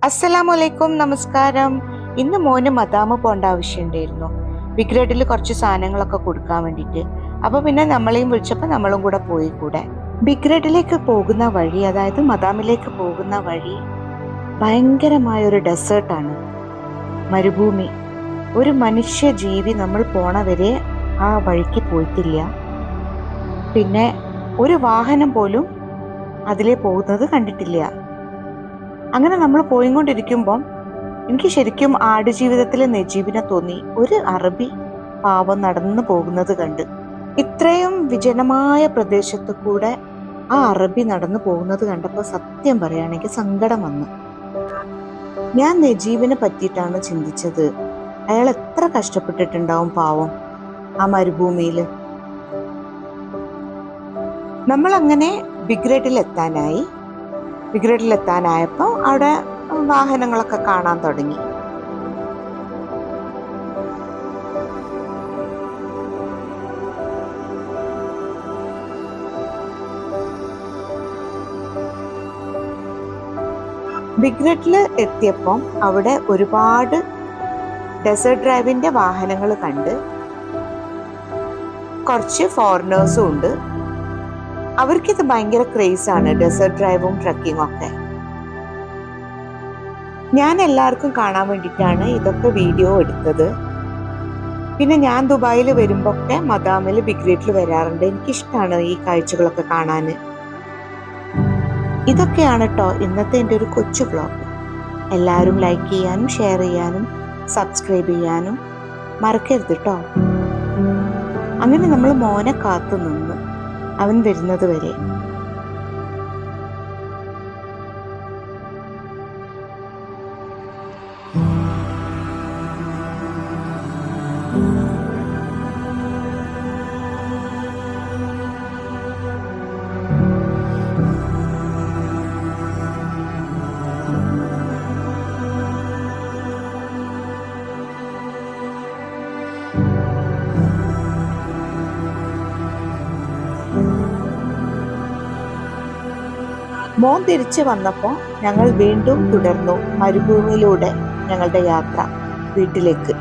അസ്സലാമലൈക്കും, നമസ്കാരം. ഇന്ന് മോന് മദാമ് പോകേണ്ട ആവശ്യമുണ്ടായിരുന്നു. ബിഗ് കുറച്ച് സാധനങ്ങളൊക്കെ കൊടുക്കാൻ വേണ്ടിയിട്ട്. അപ്പൊ പിന്നെ നമ്മളെയും വിളിച്ചപ്പോൾ നമ്മളും കൂടെ പോയി കൂടെ. ബിഗ് പോകുന്ന വഴി, അതായത് മദാമിലേക്ക് പോകുന്ന വഴി ഭയങ്കരമായ ഒരു ഡെസേർട്ടാണ്, മരുഭൂമി. ഒരു മനുഷ്യ ജീവി നമ്മൾ പോണ വരെ ആ വഴിക്ക് പോയിട്ടില്ല. പിന്നെ ഒരു വാഹനം പോലും അതിലേ പോകുന്നത് കണ്ടിട്ടില്ല. അങ്ങനെ നമ്മൾ പോയിക്കൊണ്ടിരിക്കുമ്പം എനിക്ക് ശരിക്കും ആടുജീവിതത്തിലെ നജീബിനെ തോന്നി. ഒരു അറബി പാവം നടന്നു പോകുന്നത് കണ്ട്. ഇത്രയും വിജനമായ പ്രദേശത്ത് കൂടെ ആ അറബി നടന്നു പോകുന്നത് കണ്ടപ്പോൾ സത്യം പറയുകയാണെങ്കിൽ സങ്കടം വന്നു. ഞാൻ നജീബിനെ പറ്റിയിട്ടാണ് ചിന്തിച്ചത്. അയാൾ എത്ര കഷ്ടപ്പെട്ടിട്ടുണ്ടാവും പാവം ആ മരുഭൂമിയിൽ. നമ്മളങ്ങനെ ബിഗ് എത്താനായി. എത്താനായപ്പോൾ അവിടെ വാഹനങ്ങളൊക്കെ കാണാൻ തുടങ്ങി. ബിഗ് എത്തിയപ്പം അവിടെ ഒരുപാട് ഡെസേർട്ട് ഡ്രൈവിന്റെ വാഹനങ്ങൾ കണ്ട്. കുറച്ച് ഫോറിനേഴ്സും ഉണ്ട്. അവർക്കിത് ഭയങ്കര ക്രേസാണ്, ഡെസേർട്ട് ഡ്രൈവും ട്രക്കിങ്ങും ഒക്കെ. ഞാൻ എല്ലാവർക്കും കാണാൻ വേണ്ടിയിട്ടാണ് ഇതൊക്കെ വീഡിയോ എടുത്തത്. പിന്നെ ഞാൻ ദുബായിൽ വരുമ്പോൾ ഒക്കെ മദാമിൽ ബിഗ് വരാറുണ്ട്. എനിക്കിഷ്ടമാണ് ഈ കാഴ്ചകളൊക്കെ കാണാൻ. ഇതൊക്കെയാണ് കേട്ടോ ഇന്നത്തെ എൻ്റെ ഒരു കൊച്ചു വ്ളോഗ്. എല്ലാവരും ലൈക്ക് ചെയ്യാനും ഷെയർ ചെയ്യാനും സബ്സ്ക്രൈബ് ചെയ്യാനും മറക്കരുത് കേട്ടോ. അങ്ങനെ നമ്മൾ മോനെ കാത്തു നിന്ന് അവൻ വരുന്നത് വരെ. മോൻ തിരിച്ചു വന്നപ്പോൾ ഞങ്ങൾ വീണ്ടും തുടർന്നു മരുഭൂമിയിലൂടെ ഞങ്ങളുടെ യാത്ര വീട്ടിലേക്ക്.